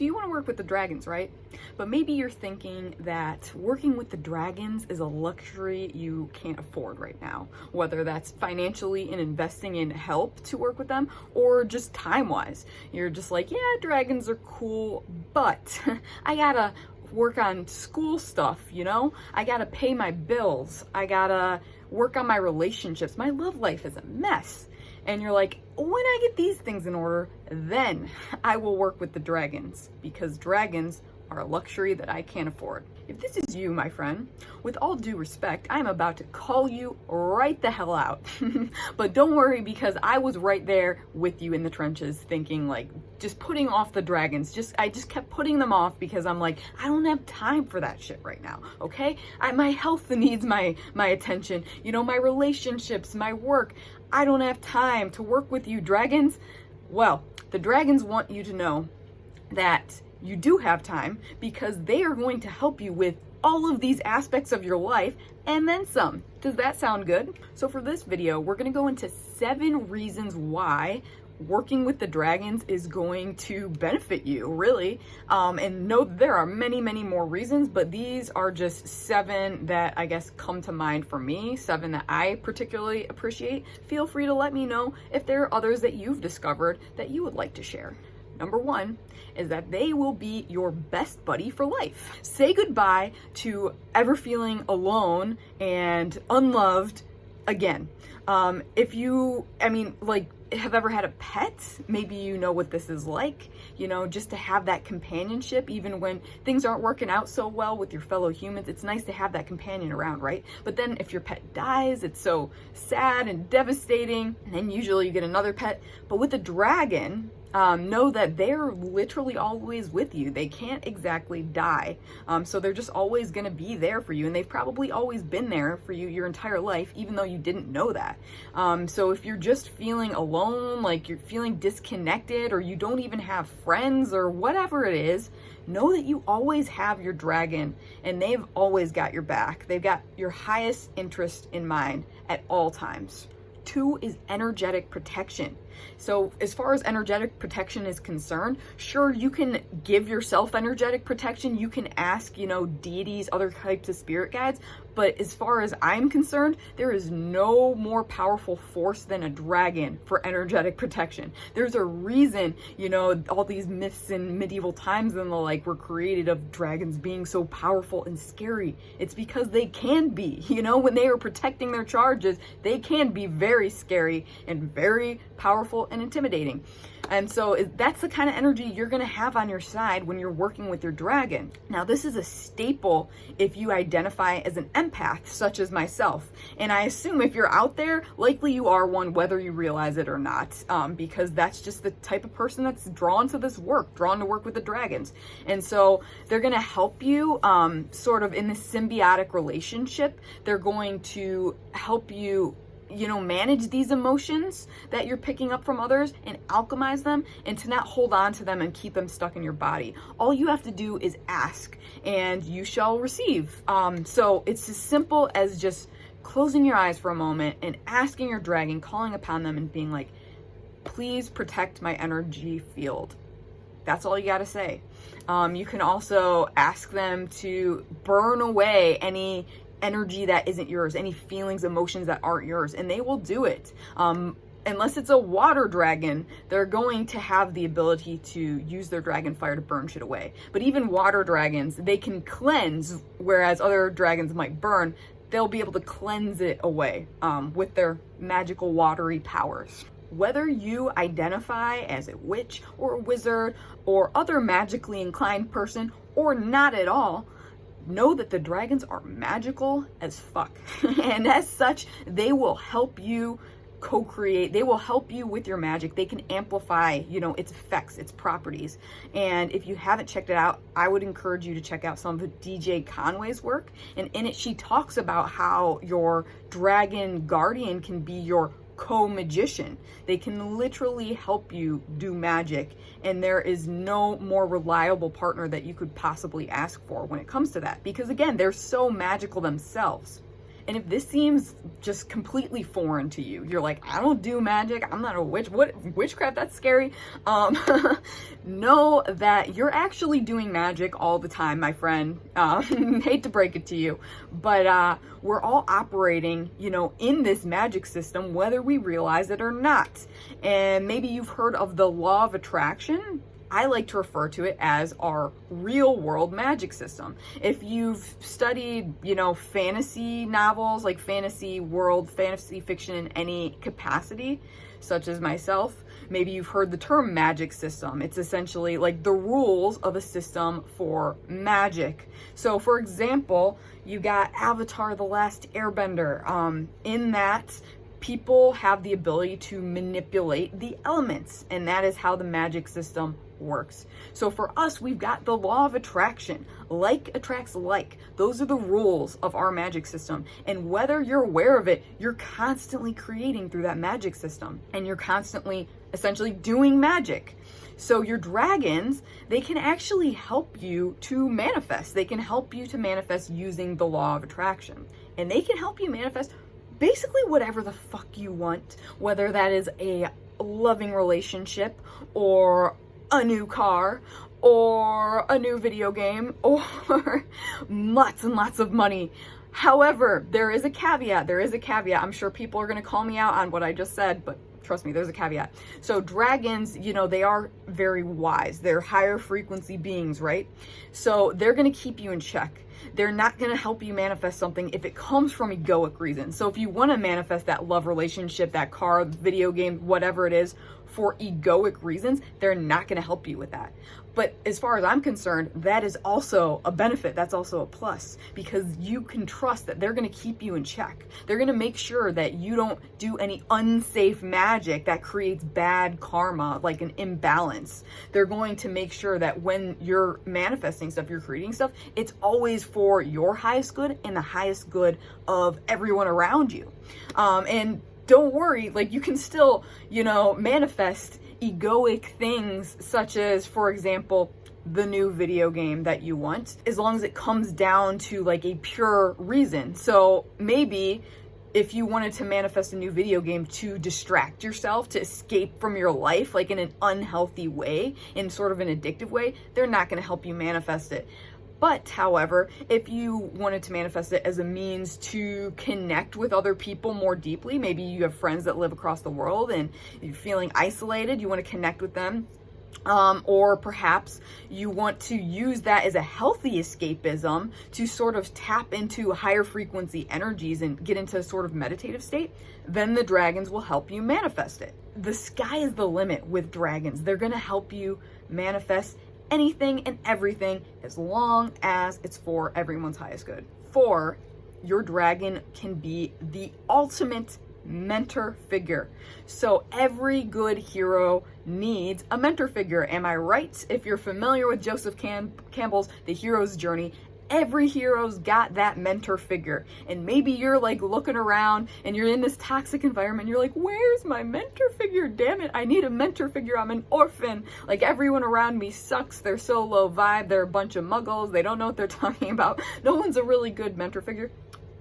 So you want to work with the dragons, right? But maybe you're thinking that working with the dragons is a luxury you can't afford right now, whether that's financially and investing in help to work with them or just time-wise. You're just like, yeah, dragons are cool, but I gotta work on school stuff, you know? I gotta pay my bills. I gotta work on my relationships. My love life is a mess. And you're like, when I get these things in order, then I will work with the dragons, because dragons are a luxury that I can't afford. If this is you, my friend, with all due respect, I'm about to call you right the hell out. But don't worry, because I was right there with you in the trenches, thinking like, just putting off the dragons. I just kept putting them off because I'm like, I don't have time for that shit right now, okay? My health needs my attention, you know, my relationships, my work. I don't have time to work with you, dragons. Well, the dragons want you to know that you do have time, because they are going to help you with all of these aspects of your life and then some. Does that sound good? So for this video, we're going to go into 7 reasons why working with the dragons is going to benefit you, really. And know there are many, many more reasons, but these are just 7 that I guess come to mind for me, 7 that I particularly appreciate. Feel free to let me know if there are others that you've discovered that you would like to share. Number 1 is that they will be your best buddy for life. Say goodbye to ever feeling alone and unloved again. If you, have ever had a pet, maybe you know what this is like, you know, just to have that companionship, even when things aren't working out so well with your fellow humans. It's nice to have that companion around, right? But then if your pet dies, it's so sad and devastating, and then usually you get another pet. But with a dragon, know that they're literally always with you. They can't exactly die. So they're just always going to be there for you. And they've probably always been there for you your entire life, even though you didn't know that. So if you're just feeling alone, like you're feeling disconnected, or you don't even have friends or whatever it is, know that you always have your dragon, and they've always got your back. They've got your highest interest in mind at all times. 2 is energetic protection. So as far as energetic protection is concerned, sure, you can give yourself energetic protection. You can ask, you know, deities, other types of spirit guides. But as far as I'm concerned, there is no more powerful force than a dragon for energetic protection. There's a reason, you know, all these myths in medieval times and the like were created of dragons being so powerful and scary. It's because they can be, you know, when they are protecting their charges, they can be very scary and very powerful and intimidating. And so that's the kind of energy you're going to have on your side when you're working with your dragon. Now, this is a staple if you identify as an empath, such as myself. And I assume if you're out there, likely you are one, whether you realize it or not, because that's just the type of person that's drawn to this work, drawn to work with the dragons. And so they're going to help you sort of in this symbiotic relationship. They're going to help you, you know, manage these emotions that you're picking up from others and alchemize them, and to not hold on to them and keep them stuck in your body. All you have to do is ask and you shall receive. So it's as simple as just closing your eyes for a moment and asking your dragon, calling upon them and being like, please protect my energy field. That's all you got to say. You can also ask them to burn away any energy that isn't yours, any feelings, emotions that aren't yours, and they will do it. Unless it's a water dragon, they're going to have the ability to use their dragon fire to burn shit away. But even water dragons, they can cleanse, whereas other dragons might burn. They'll be able to cleanse it away with their magical watery powers. Whether you identify as a witch or a wizard or other magically inclined person or not at all, know that the dragons are magical as fuck. And as such, they will help you co-create. They will help you with your magic. They can amplify, you know, its effects, its properties. And if you haven't checked it out, I would encourage you to check out some of DJ Conway's work. And in it, she talks about how your dragon guardian can be your co-magician. They can literally help you do magic, and there is no more reliable partner that you could possibly ask for when it comes to that, because again, they're so magical themselves. And if this seems just completely foreign to you, you're like, I don't do magic, I'm not a witch, what witchcraft, that's scary. Know that you're actually doing magic all the time, my friend. Hate to break it to you, but we're all operating, you know, in this magic system, whether we realize it or not. And maybe you've heard of the law of attraction. I like to refer to it as our real world magic system. If you've studied, you know, fantasy novels, like fantasy world, fantasy fiction in any capacity, such as myself, maybe you've heard the term magic system. It's essentially like the rules of a system for magic. So for example, you got Avatar: The Last Airbender. In that, people have the ability to manipulate the elements, and that is how the magic system works. So for us, we've got the law of attraction. Like attracts like. Those are the rules of our magic system. And whether you're aware of it, you're constantly creating through that magic system. And you're constantly essentially doing magic. So your dragons, they can actually help you to manifest. They can help you to manifest using the law of attraction. And they can help you manifest basically whatever the fuck you want, whether that is a loving relationship or a new car or a new video game or lots and lots of money. However, there is a caveat. I'm sure people are going to call me out on what I just said, but trust me, there's a caveat. So dragons, you know, they are very wise. They're higher frequency beings, right? So they're going to keep you in check. They're not going to help you manifest something if it comes from egoic reasons. So if you want to manifest that love relationship, that car, video game, whatever it is, for egoic reasons, they're not going to help you with that. But as far as I'm concerned, that is also a benefit. That's also a plus, because you can trust that they're going to keep you in check. They're going to make sure that you don't do any unsafe magic that creates bad karma, like an imbalance. They're going to make sure that when you're manifesting stuff, you're creating stuff, it's always for your highest good and the highest good of everyone around you. And don't worry, like you can still, you know, manifest egoic things such as, for example, the new video game that you want, as long as it comes down to like a pure reason. So maybe if you wanted to manifest a new video game to distract yourself, to escape from your life, like in an unhealthy way, in sort of an addictive way, they're not going to help you manifest it. But, however, if you wanted to manifest it as a means to connect with other people more deeply, maybe you have friends that live across the world and you're feeling isolated, you want to connect with them, or perhaps you want to use that as a healthy escapism to sort of tap into higher frequency energies and get into a sort of meditative state, then the dragons will help you manifest it. The sky is the limit with dragons. They're going to help you manifest anything and everything as long as it's for everyone's highest good. For your dragon can be the ultimate mentor figure. So every good hero needs a mentor figure. Am I right? If you're familiar with Joseph Campbell's The Hero's Journey, every hero's got that mentor figure. And maybe you're like looking around and you're in this toxic environment. You're like, where's my mentor figure? Damn it, I need a mentor figure. I'm an orphan. Like everyone around me sucks. They're so low vibe. They're a bunch of muggles. They don't know what they're talking about. No one's a really good mentor figure.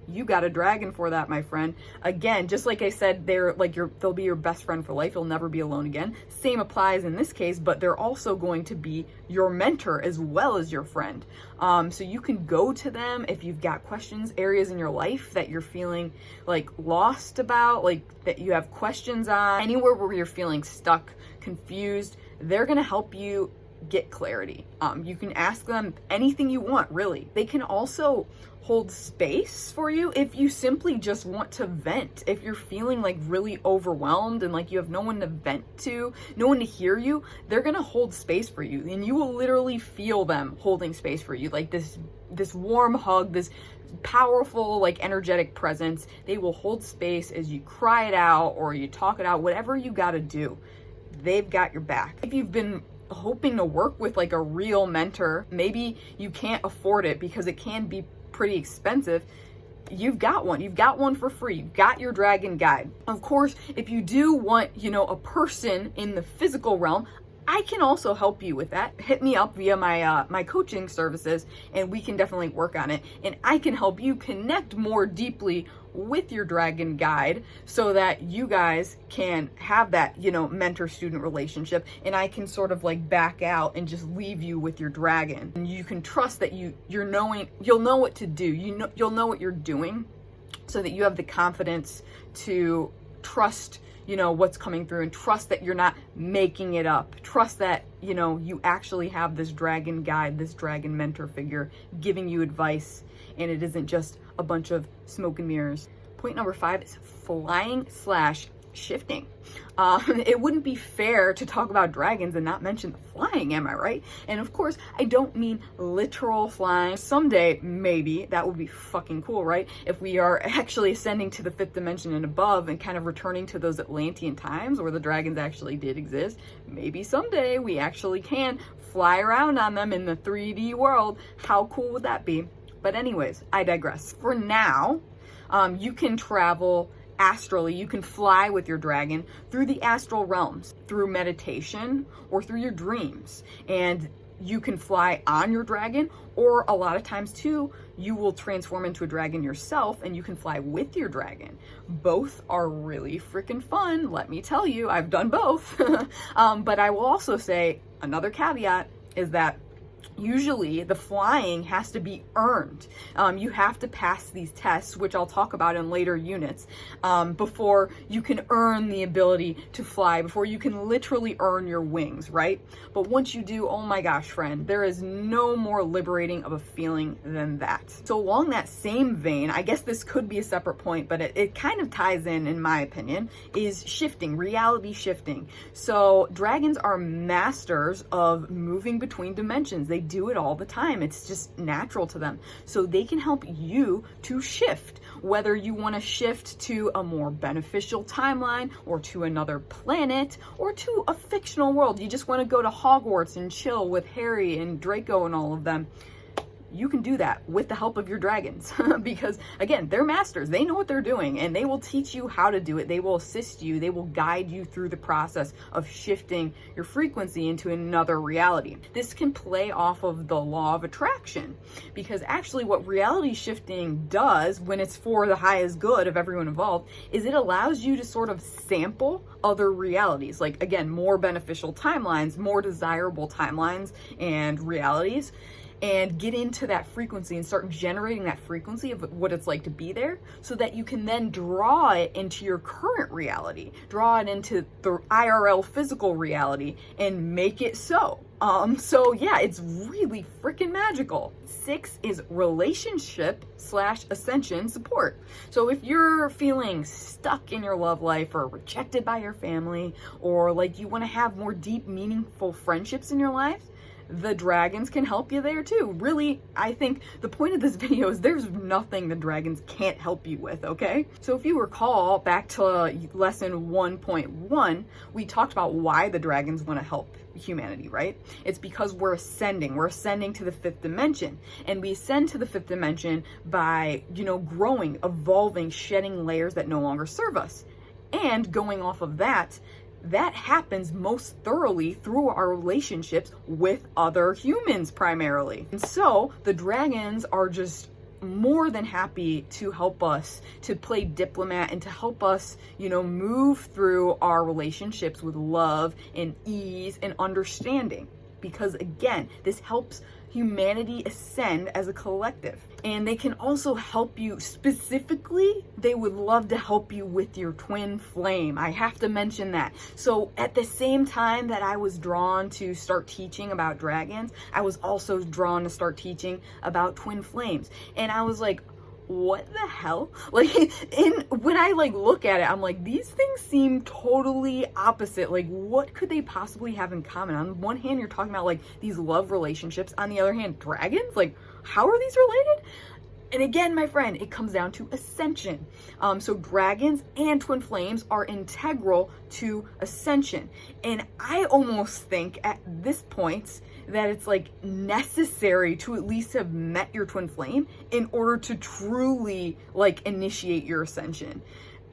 You got a dragon for that, my friend. Again, just like I said, they'll be your best friend for life. You'll never be alone again. Same applies in this case, but they're also going to be your mentor as well as your friend. So you can go to them if you've got questions, areas in your life that you're feeling like lost about, like that you have questions on, anywhere where you're feeling stuck, confused. They're going to help you get clarity. You can ask them anything you want, really. They can also hold space for you if you simply just want to vent. If you're feeling like really overwhelmed and like you have no one to vent to, no one to hear you, they're gonna hold space for you, and you will literally feel them holding space for you, like this warm hug, this powerful, like energetic presence. They will hold space as you cry it out or you talk it out, whatever you gotta do. They've got your back. If you've been hoping to work with like a real mentor, maybe you can't afford it because it can be pretty expensive, you've got one for free. You've got your dragon guide. Of course, if you do want, a person in the physical realm, I can also help you with that. Hit me up via my coaching services and we can definitely work on it. And I can help you connect more deeply with your dragon guide so that you guys can have that, you know, mentor-student relationship, and I can sort of like back out and just leave you with your dragon. And you can trust that you'll know what to do. You'll know what you're doing, so that you have the confidence to trust, you know, what's coming through, and trust that you're not making it up. Trust that, you know, you actually have this dragon guide, this dragon mentor figure giving you advice, and it isn't just a bunch of smoke and mirrors. Point number 5 is flying / shifting. It wouldn't be fair to talk about dragons and not mention the flying, am I right? And of course, I don't mean literal flying. Someday, maybe, that would be fucking cool, right? If we are actually ascending to the 5th dimension and above and kind of returning to those Atlantean times where the dragons actually did exist, maybe someday we actually can fly around on them in the 3D world. How cool would that be? But anyways, I digress. For now, you can travel astrally. You can fly with your dragon through the astral realms, through meditation or through your dreams. And you can fly on your dragon, or a lot of times too, you will transform into a dragon yourself and you can fly with your dragon. Both are really freaking fun, let me tell you. I've done both. But I will also say another caveat is that usually the flying has to be earned. You have to pass these tests, which I'll talk about in later units, before you can earn the ability to fly, before you can literally earn your wings, right? But once you do, oh my gosh, friend, there is no more liberating of a feeling than that. So along that same vein, I guess this could be a separate point, but it kind of ties in my opinion, is shifting, reality shifting. So dragons are masters of moving between dimensions. They do it all the time. It's just natural to them. So they can help you to shift, whether you want to shift to a more beneficial timeline or to another planet or to a fictional world. You just want to go to Hogwarts and chill with Harry and Draco and all of them. You can do that with the help of your dragons because again, they're masters. They know what they're doing and they will teach you how to do it. They will assist you. They will guide you through the process of shifting your frequency into another reality. This can play off of the law of attraction, because actually what reality shifting does when it's for the highest good of everyone involved is it allows you to sort of sample other realities, like again, more beneficial timelines, more desirable timelines and realities, and get into that frequency and start generating that frequency of what it's like to be there, so that you can then draw it into your current reality, draw it into the IRL physical reality and make it so. So yeah, it's really freaking magical. 6 is relationship / ascension support. So if you're feeling stuck in your love life or rejected by your family, or like you want to have more deep, meaningful friendships in your life, the dragons can help you there too. Really, I think the point of this video is there's nothing the dragons can't help you with, okay? So if you recall back to lesson 1.1, we talked about why the dragons want to help humanity, right? It's because we're ascending to the 5th dimension, and we ascend to the 5th dimension by, you know, growing, evolving, shedding layers that no longer serve us. And going off of that happens most thoroughly through our relationships with other humans primarily. And so the dragons are just more than happy to help us to play diplomat and to help us, you know, move through our relationships with love and ease and understanding. Because again, this helps humanity ascend as a collective. And they can also help you specifically, they would love to help you with your twin flame. I have to mention that. So at the same time that I was drawn to start teaching about dragons, I was also drawn to start teaching about twin flames. And I was like, what the hell? Like, when I like look at it, I'm like, these things seem totally opposite. Like, what could they possibly have in common? On one hand, you're talking about like these love relationships. On the other hand, dragons? Like, how are these related? And again, my friend, it comes down to ascension. So dragons and twin flames are integral to ascension. And I almost think at this point that it's like necessary to at least have met your twin flame in order to truly like initiate your ascension.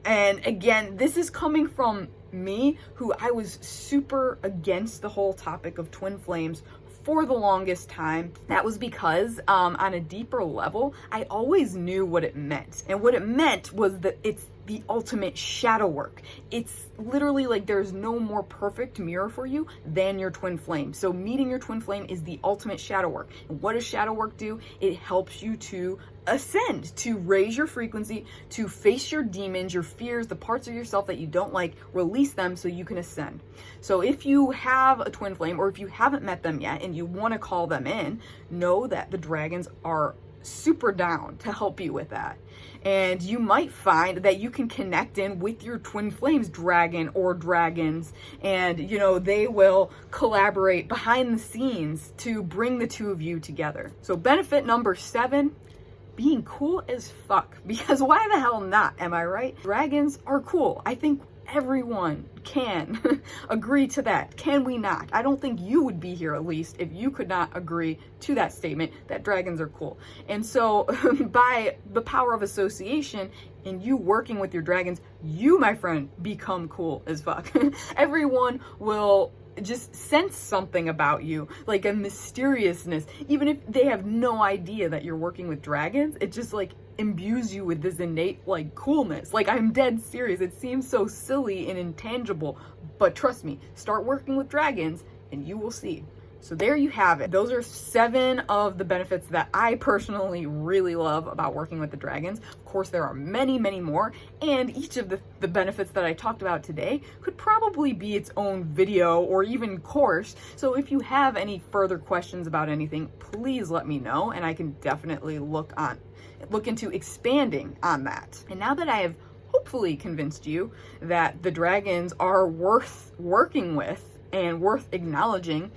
And again, this is coming from me, who I was super against the whole topic of twin flames for the longest time. That was because on a deeper level, I always knew what it meant. And what it meant was that it's the ultimate shadow work. It's literally like there's no more perfect mirror for you than your twin flame. So meeting your twin flame is the ultimate shadow work. And what does shadow work do? It helps you to ascend, to raise your frequency, to face your demons, your fears, the parts of yourself that you don't like, release them so you can ascend. So if you have a twin flame, or if you haven't met them yet and you want to call them in, know that the dragons are super down to help you with that. And you might find that you can connect in with your twin flames dragon or dragons, and you know, they will collaborate behind the scenes to bring the two of you together. So benefit number 7, being cool as fuck, because why the hell not, am I right? Dragons are cool. I think everyone can agree to that. Can we not? I don't think you would be here, at least, if you could not agree to that statement that dragons are cool. And so by the power of association and you working with your dragons, you, my friend, become cool as fuck. Everyone will just sense something about you, like a mysteriousness. Even if they have no idea that you're working with dragons, it just like imbues you with this innate like coolness. Like, I'm dead serious. It seems so silly and intangible, but trust me, start working with dragons and you will see. So there you have it. Those are 7 of the benefits that I personally really love about working with the dragons. Of course, there are many, many more, and each of the benefits that I talked about today could probably be its own video or even course. So if you have any further questions about anything, please let me know, and I can definitely look into expanding on that. And now that I have hopefully convinced you that the dragons are worth working with and worth acknowledging,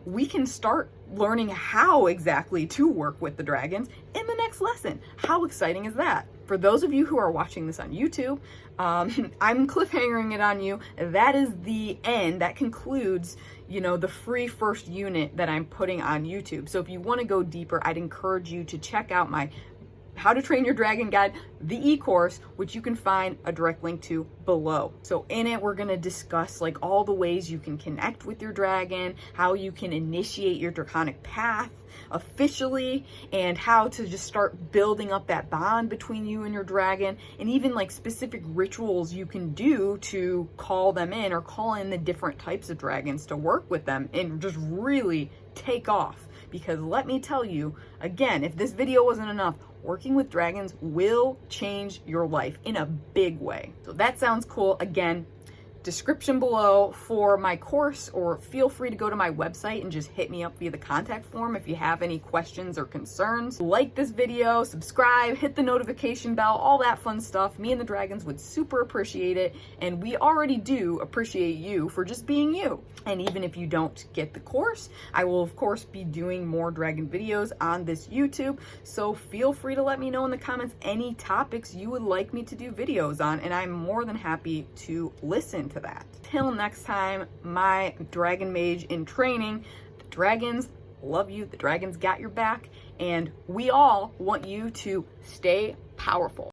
we can start learning how exactly to work with the dragons in the next lesson. How exciting is that? For those of you who are watching this on YouTube, I'm cliffhangering it on you. That is the end. That concludes, you know, the free first unit that I'm putting on YouTube. So if you want to go deeper, I'd encourage you to check out my How to Train Your Dragon Guide, the eCourse, which you can find a direct link to below. So in it, we're going to discuss like all the ways you can connect with your dragon, how you can initiate your draconic path officially, and how to just start building up that bond between you and your dragon, and even like specific rituals you can do to call them in or call in the different types of dragons to work with them and just really take off. Because let me tell you, again, if this video wasn't enough, working with dragons will change your life in a big way. So that sounds cool. Again, description below for my course, or feel free to go to my website and just hit me up via the contact form if you have any questions or concerns. Like this video, subscribe, hit the notification bell, all that fun stuff. Me and the dragons would super appreciate it, and we already do appreciate you for just being you. And even if you don't get the course, I will of course be doing more dragon videos on this YouTube, so feel free to let me know in the comments any topics you would like me to do videos on, and I'm more than happy to listen to that. Till next time, my dragon mage in training, the dragons love you, the dragons got your back, and we all want you to stay powerful.